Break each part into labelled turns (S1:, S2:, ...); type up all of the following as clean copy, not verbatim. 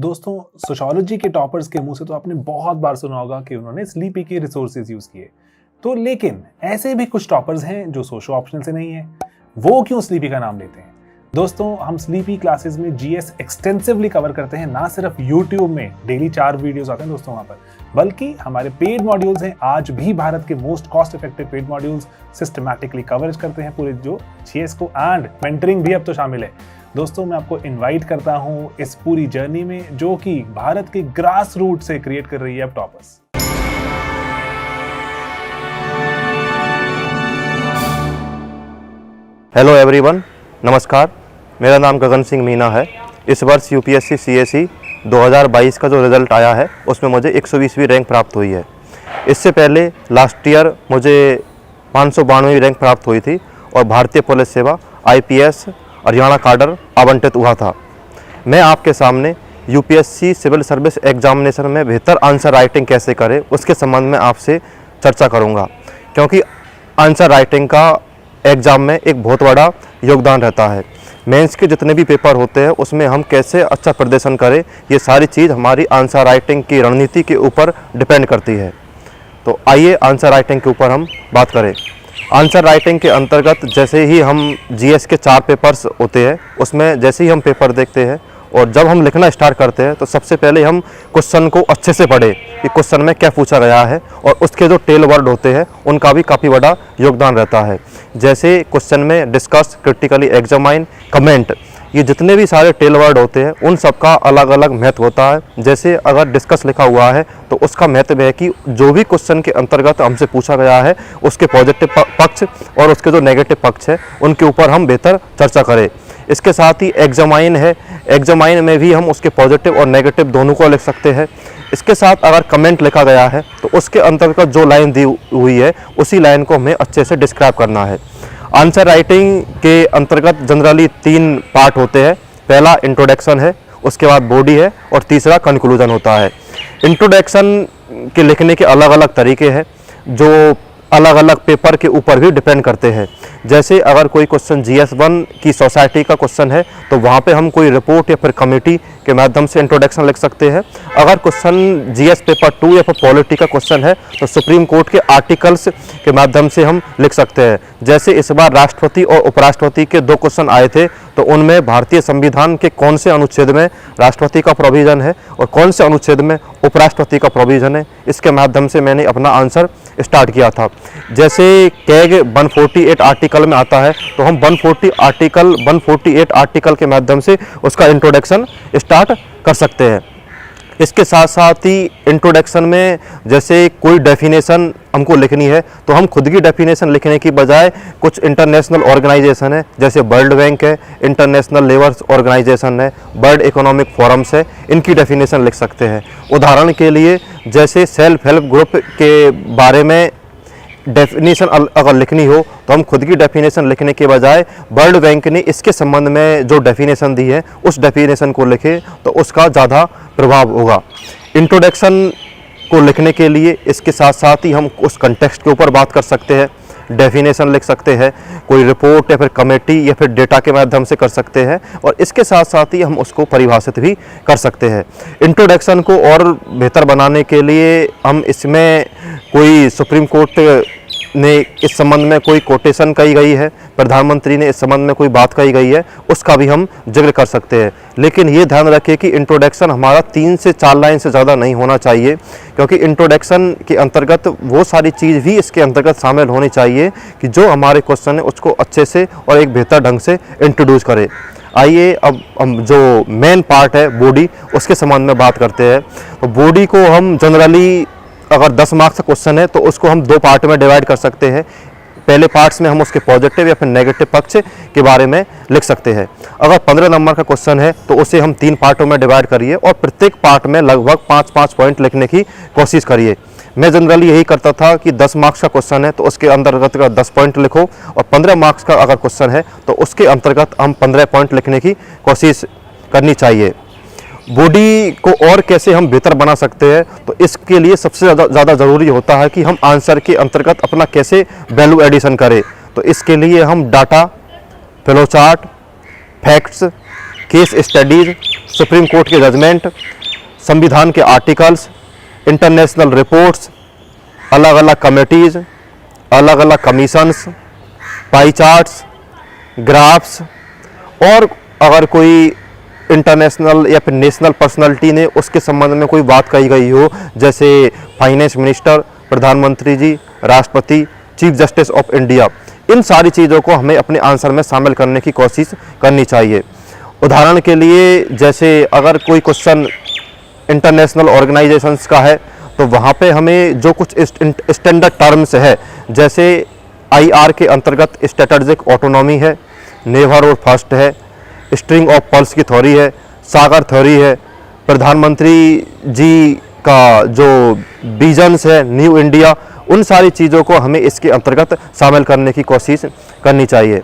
S1: दोस्तों, सोशियोलॉजी के टॉपर्स के मुंह से तो आपने बहुत बार सुना होगा कि उन्होंने स्लीपी के रिसोर्सेज यूज किए। तो लेकिन ऐसे भी कुछ टॉपर्स हैं जो सोशो ऑप्शनल से नहीं है। वो क्यों स्लीपी का नाम लेते हैं? दोस्तों, हम स्लीपी क्लासेस में जीएस एक्सटेंसिवली कवर करते हैं। ना सिर्फ यूट्यूब में डेली 4 वीडियोस आते हैं दोस्तों वहां पर, बल्कि हमारे पेड मॉड्यूल्स हैं। आज भी भारत के most cost effective paid modules systematically coverage करते हैं पूरे जो जीएस को, एंड मेंटरिंग भी अब तो शामिल है। दोस्तों, मैं आपको इनवाइट करता हूं इस पूरी जर्नी में जो कि भारत के ग्रास रूट से क्रिएट कर रही है अब टॉपर्स।
S2: हेलो एवरीवन, नमस्कार। मेरा नाम गगन सिंह मीना है। इस वर्ष यूपीएससी सीएसई 2022 का जो रिज़ल्ट आया है उसमें मुझे 120वीं रैंक प्राप्त हुई है। इससे पहले लास्ट ईयर मुझे 592वीं रैंक प्राप्त हुई थी और भारतीय पुलिस सेवा आईपीएस हरियाणा काडर आवंटित हुआ था। मैं आपके सामने यूपीएससी सिविल सर्विस एग्जामिनेशन में बेहतर आंसर राइटिंग कैसे करें उसके संबंध में आपसे चर्चा करूंगा, क्योंकि आंसर राइटिंग का एग्ज़ाम में एक बहुत बड़ा योगदान रहता है। मेंस के जितने भी पेपर होते हैं उसमें हम कैसे अच्छा प्रदर्शन करें, ये सारी चीज़ हमारी आंसर राइटिंग की रणनीति के ऊपर डिपेंड करती है। तो आइए आंसर राइटिंग के ऊपर हम बात करें। आंसर राइटिंग के अंतर्गत जैसे ही हम जीएस के 4 पेपर्स होते हैं, उसमें जैसे ही हम पेपर देखते हैं और जब हम लिखना स्टार्ट करते हैं तो सबसे पहले हम क्वेश्चन को अच्छे से पढ़ें कि क्वेश्चन में क्या पूछा गया है, और उसके जो टेल वर्ड होते हैं उनका भी काफ़ी बड़ा योगदान रहता है। जैसे क्वेश्चन में डिस्कस, क्रिटिकली एग्जामाइन, कमेंट, ये जितने भी सारे टेल वर्ड होते हैं उन सब का अलग अलग महत्व होता है। जैसे अगर डिस्कस लिखा हुआ है तो उसका महत्व है कि जो भी क्वेश्चन के अंतर्गत हमसे पूछा गया है उसके पॉजिटिव पक्ष और उसके जो नेगेटिव पक्ष है उनके ऊपर हम बेहतर चर्चा करें। इसके साथ ही एग्जामाइन है, एग्जामाइन में भी हम उसके पॉजिटिव और नेगेटिव दोनों को लिख सकते हैं। इसके साथ अगर कमेंट लिखा गया है तो उसके अंतर्गत जो लाइन दी हुई है उसी लाइन को हमें अच्छे से डिस्क्राइब करना है। आंसर राइटिंग के अंतर्गत जनरली 3 पार्ट होते हैं। पहला इंट्रोडक्शन है, उसके बाद बॉडी है और तीसरा कंक्लूजन होता है। इंट्रोडक्शन के लिखने के अलग अलग तरीके हैं जो अलग अलग पेपर के ऊपर भी डिपेंड करते हैं। जैसे अगर कोई क्वेश्चन GS1 की सोसाइटी का क्वेश्चन है तो वहाँ पे हम कोई रिपोर्ट या फिर कमेटी के माध्यम से इंट्रोडक्शन लिख सकते हैं। अगर क्वेश्चन GS पेपर 2 या फिर पॉलिटी का क्वेश्चन है तो सुप्रीम कोर्ट के आर्टिकल्स के माध्यम से हम लिख सकते हैं। जैसे इस बार राष्ट्रपति और उपराष्ट्रपति के 2 क्वेश्चन आए थे, तो उनमें भारतीय संविधान के कौन से अनुच्छेद में राष्ट्रपति का प्रोविज़न है और कौन से अनुच्छेद में उपराष्ट्रपति का प्रोविज़न है, इसके माध्यम से मैंने अपना आंसर स्टार्ट किया था। जैसे कैग 148 आर्टिकल में आता है तो हम 148 आर्टिकल के माध्यम से उसका इंट्रोडक्शन स्टार्ट कर सकते हैं। इसके साथ साथ ही इंट्रोडक्शन में जैसे कोई डेफिनेशन हमको लिखनी है तो हम खुद की डेफिनेशन लिखने की बजाय कुछ इंटरनेशनल ऑर्गेनाइजेशन है, जैसे वर्ल्ड बैंक है, इंटरनेशनल लेबर ऑर्गेनाइजेशन है, वर्ल्ड इकोनॉमिक फोरम्स है, इनकी डेफिनेशन लिख सकते हैं। उदाहरण के लिए जैसे सेल्फ हेल्प ग्रुप के बारे में डेफिनेशन अगर लिखनी हो तो हम खुद की डेफिनेशन लिखने के बजाय वर्ल्ड बैंक ने इसके संबंध में जो डेफिनेशन दी है उस डेफिनेशन को लिखें तो उसका ज़्यादा प्रभाव होगा। इंट्रोडक्शन को लिखने के लिए इसके साथ साथ ही हम उस कंटेक्स्ट के ऊपर बात कर सकते हैं, डेफिनेशन लिख सकते हैं, कोई रिपोर्ट या फिर कमेटी या फिर डेटा के माध्यम से कर सकते हैं, और इसके साथ साथ ही हम उसको परिभाषित भी कर सकते हैं। इंट्रोडक्शन को और बेहतर बनाने के लिए हम इसमें कोई सुप्रीम कोर्ट ने इस संबंध में कोई कोटेशन कही गई है, प्रधानमंत्री ने इस संबंध में कोई बात कही गई है, उसका भी हम जिक्र कर सकते हैं। लेकिन ये ध्यान रखें कि इंट्रोडक्शन हमारा 3 से 4 लाइन से ज़्यादा नहीं होना चाहिए, क्योंकि इंट्रोडक्शन के अंतर्गत वो सारी चीज़ भी इसके अंतर्गत शामिल होनी चाहिए कि जो हमारे क्वेश्चन है उसको अच्छे से और एक बेहतर ढंग से इंट्रोड्यूस करे। आइए अब हम जो मेन पार्ट है बॉडी, उसके संबंध में बात करते हैं। तो बॉडी को हम जनरली अगर 10 मार्क्स का क्वेश्चन है तो उसको हम 2 पार्ट में डिवाइड कर सकते हैं। पहले पार्ट्स में हम उसके पॉजिटिव या फिर नेगेटिव पक्ष के बारे में लिख सकते हैं। अगर 15 नंबर का क्वेश्चन है तो उसे हम 3 पार्टों में डिवाइड करिए और प्रत्येक पार्ट में लगभग 5-5 पॉइंट लिखने की कोशिश करिए। मैं जनरली यही करता था कि 10 मार्क्स का क्वेश्चन है तो उसके अंतर्गत 10 पॉइंट लिखो, और 15 मार्क्स का अगर क्वेश्चन है तो उसके अंतर्गत हम 15 पॉइंट लिखने की कोशिश करनी चाहिए। बॉडी को और कैसे हम बेहतर बना सकते हैं, तो इसके लिए सबसे ज़्यादा ज़रूरी होता है कि हम आंसर के अंतर्गत अपना कैसे वैल्यू एडिशन करें। तो इसके लिए हम data, flow chart, facts, case studies, supreme court के जजमेंट, संविधान के आर्टिकल्स, इंटरनेशनल रिपोर्ट्स, अलग अलग कमेटीज़, अलग अलग कमीशंस, पाई चार्ट्स, ग्राफ्स, और अगर कोई इंटरनेशनल या फिर नेशनल पर्सनालिटी ने उसके संबंध में कोई बात कही गई हो, जैसे फाइनेंस मिनिस्टर, प्रधानमंत्री जी, राष्ट्रपति, चीफ जस्टिस ऑफ इंडिया, इन सारी चीज़ों को हमें अपने आंसर में शामिल करने की कोशिश करनी चाहिए। उदाहरण के लिए जैसे अगर कोई क्वेश्चन इंटरनेशनल ऑर्गेनाइजेशंस का है तो वहाँ पे हमें जो कुछ स्टैंडर्ड टर्म्स है, जैसे IR के अंतर्गत स्ट्रेटेजिक ऑटोनॉमी है, नेवर और फर्स्ट है, स्ट्रिंग ऑफ पर्ल्स की थ्योरी है, सागर थ्योरी है, प्रधानमंत्री जी का जो विजन्स है, न्यू इंडिया, उन सारी चीज़ों को हमें इसके अंतर्गत शामिल करने की कोशिश करनी चाहिए।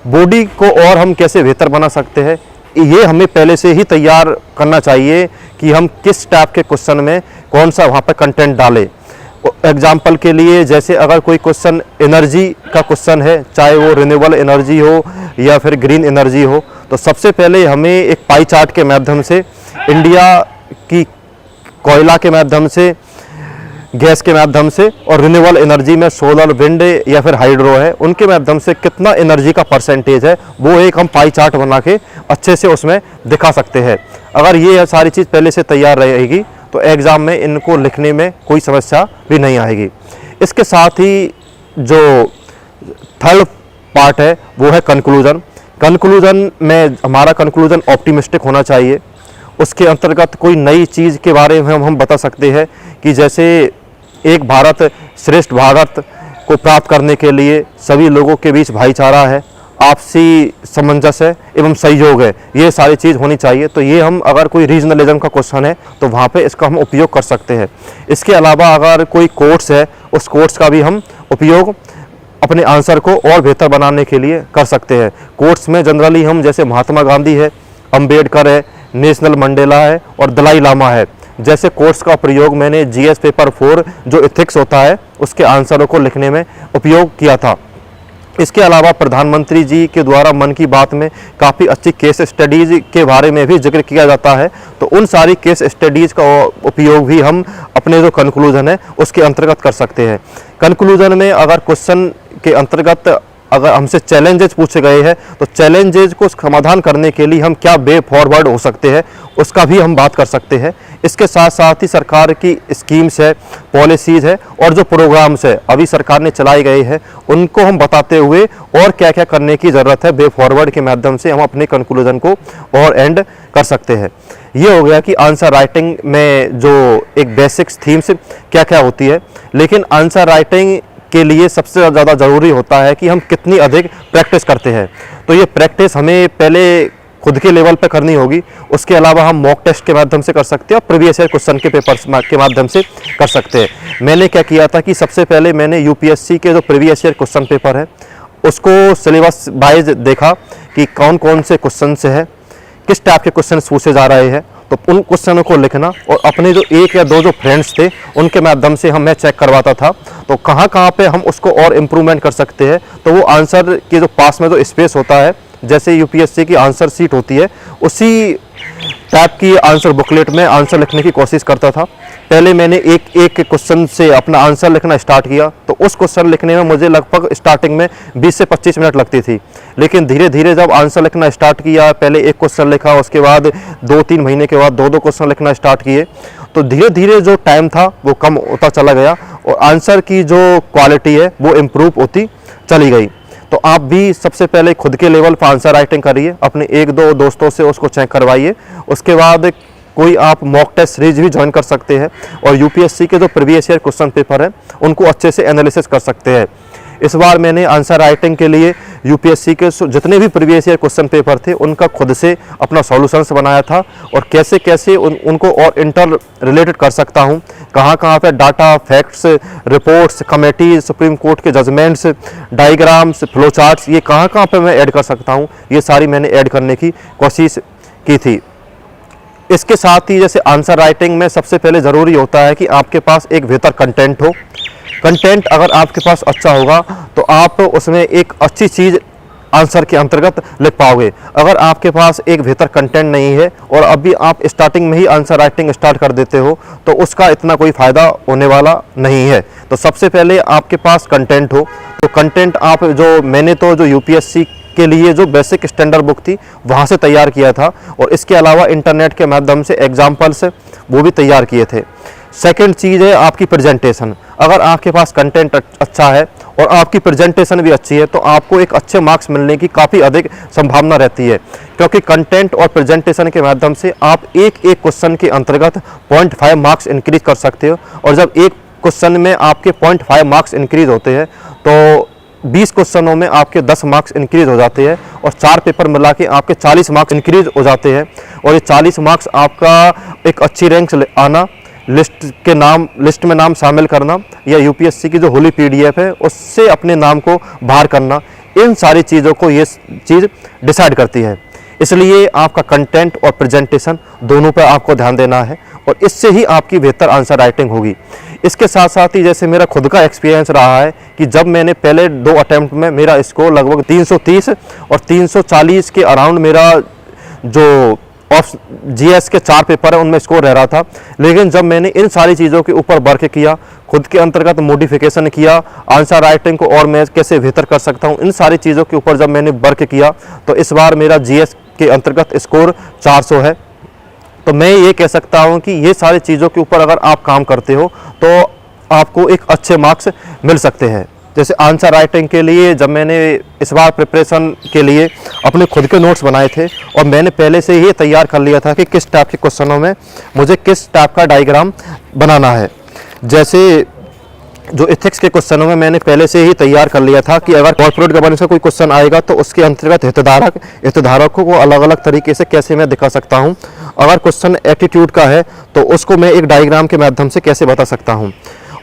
S2: बॉडी को और हम कैसे बेहतर बना सकते हैं, ये हमें पहले से ही तैयार करना चाहिए कि हम किस टाइप के क्वेश्चन में कौन सा वहाँ पर कंटेंट डालें। एग्जाम्पल के लिए जैसे अगर कोई क्वेश्चन एनर्जी का क्वेश्चन है, चाहे वो रिन्यूएबल एनर्जी हो या फिर ग्रीन एनर्जी हो, तो सबसे पहले हमें एक पाई चार्ट के माध्यम से इंडिया की कोयला के माध्यम से, गैस के माध्यम से और रिन्यूएबल एनर्जी में सोलर, विंड या फिर हाइड्रो है, उनके माध्यम से कितना एनर्जी का परसेंटेज है वो एक हम पाई चार्ट बना के अच्छे से उसमें दिखा सकते हैं। अगर ये सारी चीज़ पहले से तैयार रहेगी तो एग्ज़ाम में इनको लिखने में कोई समस्या भी नहीं आएगी। इसके साथ ही जो थर्ड पार्ट है वो है कंक्लूजन। कंक्लूजन में हमारा कंक्लूजन ऑप्टिमिस्टिक होना चाहिए। उसके अंतर्गत कोई नई चीज़ के बारे में हम बता सकते हैं कि जैसे एक भारत श्रेष्ठ भारत को प्राप्त करने के लिए सभी लोगों के बीच भाईचारा है, आपसी सामंजस्य है एवं सहयोग है, ये सारी चीज़ होनी चाहिए। तो ये हम अगर कोई रीजनलिज्म का क्वेश्चन है तो वहाँ पे इसका हम उपयोग कर सकते हैं। इसके अलावा अगर कोई कोट्स है, उस कोट्स का भी हम उपयोग अपने आंसर को और बेहतर बनाने के लिए कर सकते हैं। कोट्स में जनरली हम जैसे महात्मा गांधी है, अम्बेडकर है, नेशनल मंडेला है और दलाई लामा है, जैसे कोट्स का प्रयोग मैंने GS पेपर 4 जो एथिक्स होता है उसके आंसरों को लिखने में उपयोग किया था। इसके अलावा प्रधानमंत्री जी के द्वारा मन की बात में काफ़ी अच्छी केस स्टडीज़ के बारे में भी जिक्र किया जाता है, तो उन सारी केस स्टडीज़ का उपयोग भी हम अपने जो कंक्लूजन है उसके अंतर्गत कर सकते हैं। कंक्लूजन में अगर क्वेश्चन के अंतर्गत अगर हमसे चैलेंजेस पूछे गए हैं तो चैलेंजेस को समाधान करने के लिए हम क्या वे फॉरवर्ड हो सकते हैं उसका भी हम बात कर सकते हैं। इसके साथ साथ ही सरकार की स्कीम्स है, पॉलिसीज़ है और जो प्रोग्राम्स है अभी सरकार ने चलाई गई है उनको हम बताते हुए और क्या क्या करने की ज़रूरत है वे फॉरवर्ड के माध्यम से हम अपने कंक्लूजन को और एंड कर सकते हैं। ये हो गया कि आंसर राइटिंग में जो एक बेसिक्स थीम्स क्या क्या होती है, लेकिन आंसर राइटिंग के लिए सबसे ज़्यादा ज़रूरी होता है कि हम कितनी अधिक प्रैक्टिस करते हैं। तो ये प्रैक्टिस हमें पहले खुद के लेवल पे करनी होगी, उसके अलावा हम मॉक टेस्ट के माध्यम से कर सकते हैं और प्रीवियस ईयर क्वेश्चन के पेपर्स के माध्यम से कर सकते हैं। मैंने क्या किया था कि सबसे पहले मैंने UPSC के जो प्रीवियस ईयर क्वेश्चन पेपर है उसको सिलेबस वाइज देखा कि कौन कौन से क्वेश्चन से है, किस टाइप के क्वेश्चन पूछे जा रहे हैं, तो उन क्वेश्चनों को लिखना और अपने जो एक या दो जो फ्रेंड्स थे उनके माध्यम से मैं चेक करवाता था तो कहाँ कहाँ पे हम उसको और इम्प्रूवमेंट कर सकते हैं। तो वो आंसर के जो पास में जो स्पेस होता है, जैसे UPSC की आंसर शीट होती है उसी टाइप की आंसर बुकलेट में आंसर लिखने की कोशिश करता था। पहले मैंने एक एक क्वेश्चन से अपना आंसर लिखना स्टार्ट किया तो उस क्वेश्चन लिखने में मुझे लगभग स्टार्टिंग में 20 से 25 मिनट लगती थी, लेकिन धीरे धीरे जब आंसर लिखना स्टार्ट किया, पहले एक क्वेश्चन लिखा, उसके बाद 2-3 महीने के बाद 2-2 क्वेश्चन लिखना स्टार्ट किए, तो धीरे धीरे जो टाइम था वो कम होता चला गया और आंसर की जो क्वालिटी है वो इम्प्रूव होती चली गई। तो आप भी सबसे पहले खुद के लेवल पर आंसर राइटिंग करिए, अपने 1-2 दोस्तों से उसको चेक करवाइए, उसके बाद कोई आप मॉक टेस्ट सीरीज भी ज्वाइन कर सकते हैं और UPSC के जो प्रीवियस ईयर क्वेश्चन पेपर हैं उनको अच्छे से एनालिसिस कर सकते हैं। इस बार मैंने आंसर राइटिंग के लिए UPSC के जितने भी प्रीवियस ईयर क्वेश्चन पेपर थे उनका खुद से अपना सॉल्यूशंस बनाया था और कैसे कैसे उनको और इंटर रिलेटेड कर सकता हूं, कहाँ कहाँ पे data, facts, reports, committees, supreme court के जजमेंट्स, डायग्राम्स, फ्लो चार्ट्स, ये कहाँ कहाँ पे मैं ऐड कर सकता हूँ, ये सारी मैंने ऐड करने की कोशिश की थी। इसके साथ ही जैसे आंसर राइटिंग में सबसे पहले ज़रूरी होता है कि आपके पास एक बेहतर कंटेंट हो। कंटेंट अगर आपके पास अच्छा होगा तो आप उसमें एक अच्छी चीज़ आंसर के अंतर्गत लिख पाओगे। अगर आपके पास एक बेहतर कंटेंट नहीं है और अभी आप स्टार्टिंग में ही आंसर राइटिंग स्टार्ट कर देते हो तो उसका इतना कोई फ़ायदा होने वाला नहीं है। तो सबसे पहले आपके पास कंटेंट हो, तो कंटेंट आप मैंने तो जो यूपीएससी के लिए जो बेसिक स्टैंडर्ड बुक थी वहाँ से तैयार किया था, और इसके अलावा इंटरनेट के माध्यम से एग्जाम्पल्स वो भी तैयार किए थे। सेकंड चीज़ है आपकी प्रेजेंटेशन। अगर आपके पास कंटेंट अच्छा है और आपकी प्रेजेंटेशन भी अच्छी है तो आपको एक अच्छे मार्क्स मिलने की काफ़ी अधिक संभावना रहती है, क्योंकि कंटेंट और प्रेजेंटेशन के माध्यम से आप एक एक क्वेश्चन के अंतर्गत 0.5 मार्क्स इंक्रीज कर सकते हो। और जब एक क्वेश्चन में आपके 0.5 मार्क्स इंक्रीज होते हैं तो 20 क्वेश्चनों में आपके 10 मार्क्स इंक्रीज हो जाते हैं, और 4 पेपर मिला के आपके 40 मार्क्स इंक्रीज हो जाते हैं। और ये 40 मार्क्स आपका एक अच्छी रैंक आना, लिस्ट में नाम शामिल करना, या यूपीएससी की जो होली पीडीएफ है उससे अपने नाम को बाहर करना, इन सारी चीज़ों को ये चीज़ डिसाइड करती है। इसलिए आपका कंटेंट और प्रेजेंटेशन दोनों पर आपको ध्यान देना है, और इससे ही आपकी बेहतर आंसर राइटिंग होगी। इसके साथ साथ ही जैसे मेरा खुद का एक्सपीरियंस रहा है कि जब मैंने पहले 2 अटेम्प्ट में मेरा स्कोर लगभग 330 और 340 के अराउंड मेरा जो जीएस के 4 पेपर है उनमें स्कोर रह रहा था। लेकिन जब मैंने इन सारी चीज़ों के ऊपर वर्क किया, खुद के अंतर्गत मॉडिफिकेशन किया, आंसर राइटिंग को और मैं कैसे बेहतर कर सकता हूं, इन सारी चीज़ों के ऊपर जब मैंने वर्क किया तो इस बार मेरा जीएस के अंतर्गत स्कोर 400 है। तो मैं ये कह सकता हूं कि ये सारी चीज़ों के ऊपर अगर आप काम करते हो तो आपको एक अच्छे मार्क्स मिल सकते हैं। जैसे आंसर राइटिंग के लिए जब मैंने इस बार प्रिपरेशन के लिए अपने खुद के नोट्स बनाए थे, और मैंने पहले से ही तैयार कर लिया था कि किस टाइप के क्वेश्चनों में मुझे किस टाइप का डायग्राम बनाना है। जैसे जो एथिक्स के क्वेश्चनों में मैंने पहले से ही तैयार कर लिया था कि अगर कॉर्पोरेट गवर्नेंस का कोई क्वेश्चन आएगा तो उसके अंतर्गत हितधारकों को अलग अलग तरीके से कैसे मैं दिखा सकता हूँ। अगर क्वेश्चन एटीट्यूड का है तो उसको मैं एक डायग्राम के माध्यम से कैसे बता सकता हूँ।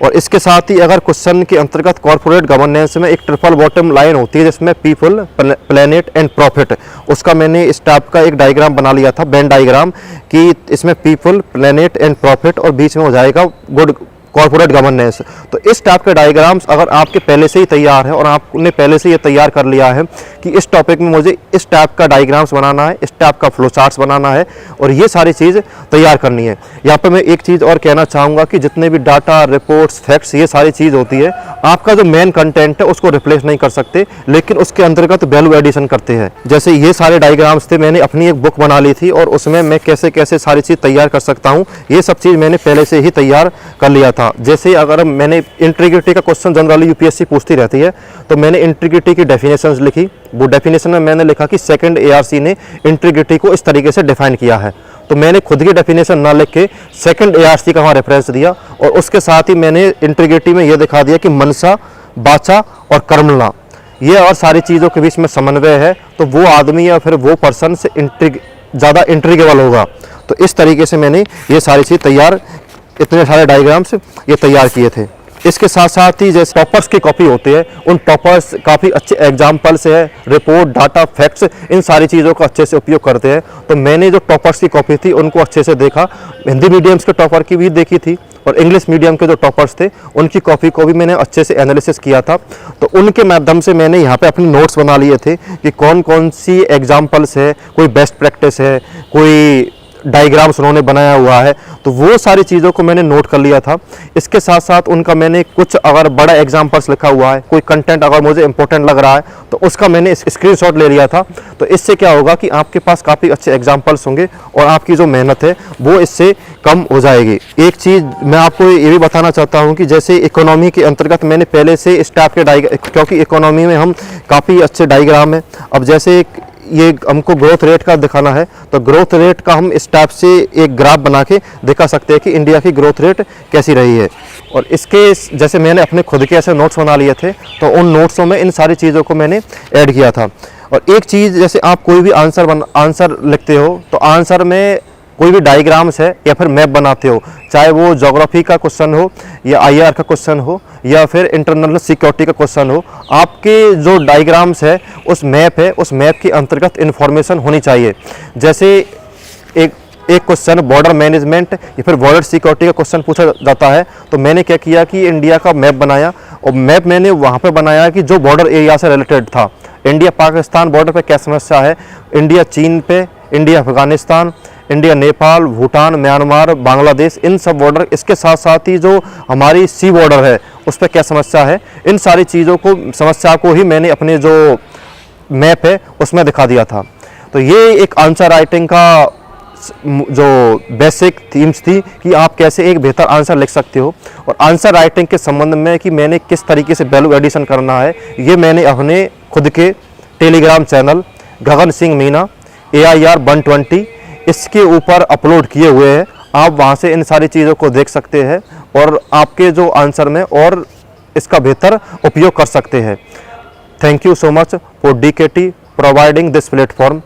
S2: और इसके साथ ही अगर क्वेश्चन के अंतर्गत कॉर्पोरेट गवर्नेंस में एक ट्रिपल बॉटम लाइन होती है जिसमें पीपल, प्लेनेट एंड प्रॉफिट, उसका मैंने इस टाइप का एक डायग्राम बना लिया था, वेन डायग्राम, कि इसमें पीपल, प्लेनेट एंड प्रॉफिट और बीच में हो जाएगा गुड कॉर्पोरेट गवर्नेंस। तो इस टाइप के डायग्राम्स अगर आपके पहले से ही तैयार है और आपने पहले से ये तैयार कर लिया है कि इस टॉपिक में मुझे इस टाइप का डायग्राम्स बनाना है, इस टाइप का फ्लो चार्ट्स बनाना है और ये सारी चीज़ तैयार करनी है। यहाँ पे मैं एक चीज़ और कहना चाहूँगा कि जितने भी डाटा, रिपोर्ट्स, फैक्ट्स, ये सारी चीज़ होती है, आपका जो मेन कंटेंट है उसको रिप्लेस नहीं कर सकते, लेकिन उसके अंतर्गत वैल्यू एडिशन करते हैं। जैसे ये सारे डायग्राम्स थे, मैंने अपनी एक बुक बना ली थी और उसमें मैं कैसे कैसे सारी चीज़ तैयार कर सकता हूँ, ये सब चीज़ मैंने पहले से ही तैयार कर लिया था। जैसे अगर मैंने इंटीग्रिटी का क्वेश्चन जनरली यूपीएससी पूछती रहती है, तो मैंने इंटीग्रिटी की डेफिनेशंस लिखी। वो डेफिनेशन में मैंने लिखा कि सेकंड एआरसी ने इंटीग्रिटी को इस तरीके से डिफाइन किया है। तो मैंने खुद की डेफिनेशन ना लिख के सेकंड एआरसी का वहाँ रेफरेंस दिया, और उसके साथ ही मैंने इंटीग्रिटी में ये दिखा दिया कि मनसा, बाचा और कर्मणा, ये और सारी चीज़ों के बीच में समन्वय है, तो वो आदमी या फिर वो पर्सन से ज़्यादा इंट्रीगेबल होगा। तो इस तरीके से मैंने ये सारी चीज़ तैयार, इतने सारे डायग्राम्स ये तैयार किए थे। इसके साथ साथ ही जैसे टॉपर्स की कॉपी होती है, उन टॉपर्स काफ़ी अच्छे एग्जाम्पल्स है, रिपोर्ट, डाटा, फैक्ट्स, इन सारी चीज़ों का अच्छे से उपयोग करते हैं। तो मैंने जो टॉपर्स की कॉपी थी उनको अच्छे से देखा, हिंदी मीडियम्स के टॉपर की भी देखी थी और इंग्लिश मीडियम के जो टॉपर्स थे उनकी कॉपी को भी मैंने अच्छे से एनालिसिस किया था। तो उनके माध्यम से मैंने यहाँ पे अपने नोट्स बना लिए थे कि कौन कौन सी एग्जाम्पल्स है, कोई बेस्ट प्रैक्टिस है, कोई डायग्राम्स उन्होंने बनाया हुआ है, तो वो सारी चीज़ों को मैंने नोट कर लिया था। इसके साथ साथ उनका मैंने कुछ अगर बड़ा एग्जाम्पल्स लिखा हुआ है, कोई कंटेंट अगर मुझे इंपॉर्टेंट लग रहा है तो उसका मैंने स्क्रीनशॉट ले लिया था। तो इससे क्या होगा कि आपके पास काफ़ी अच्छे एग्जाम्पल्स होंगे और आपकी जो मेहनत है वो इससे कम हो जाएगी। एक चीज़ मैं आपको ये भी बताना चाहता हूँ कि जैसे इकोनॉमी के अंतर्गत मैंने पहले से इस टाइप के क्योंकि इकोनॉमी में हम काफ़ी अच्छे डायग्राम है। अब जैसे ये हमको ग्रोथ रेट का दिखाना है, तो ग्रोथ रेट का हम इस टाइप से एक ग्राफ बना के दिखा सकते हैं कि इंडिया की ग्रोथ रेट कैसी रही है। और इसके जैसे मैंने अपने खुद के ऐसे नोट्स बना लिए थे, तो उन नोट्सों में इन सारी चीज़ों को मैंने ऐड किया था। और एक चीज़, जैसे आप कोई भी आंसर लिखते हो तो आंसर में कोई भी डायग्राम्स है या फिर मैप बनाते हो, चाहे वो ज्योग्राफी का क्वेश्चन हो या आईआर का क्वेश्चन हो या फिर इंटरनल सिक्योरिटी का क्वेश्चन हो, आपके जो डायग्राम्स है उस मैप के अंतर्गत इन्फॉर्मेशन होनी चाहिए। जैसे एक क्वेश्चन बॉर्डर मैनेजमेंट या फिर बॉर्डर सिक्योरिटी का क्वेश्चन पूछा जाता है, तो मैंने क्या किया कि इंडिया का मैप बनाया, और मैप मैंने वहाँ पे बनाया कि जो बॉर्डर एरिया से रिलेटेड था। इंडिया पाकिस्तान बॉर्डर पे क्या समस्या है, इंडिया चीन पे, India Afghanistan, India Nepal, Bhutan, Myanmar, Bangladesh, इन सब बॉर्डर, इसके साथ साथ ही जो हमारी सी बॉर्डर है उस पर क्या समस्या है, इन सारी चीज़ों को, समस्या को ही मैंने अपने जो मैप है उसमें दिखा दिया था। तो ये एक आंसर राइटिंग का जो बेसिक थीम्स थी कि आप कैसे एक बेहतर आंसर लिख सकते हो। और आंसर राइटिंग के संबंध में कि मैंने किस तरीके से वैल्यू एडिशन करना है, ये मैंने अपने खुद के Telegram channel Gagan Singh Meena AIR 120 इसके ऊपर अपलोड किए हुए हैं। आप वहाँ से इन सारी चीज़ों को देख सकते हैं और आपके जो आंसर में और इसका बेहतर उपयोग कर सकते हैं। Thank you so much for DKT providing this platform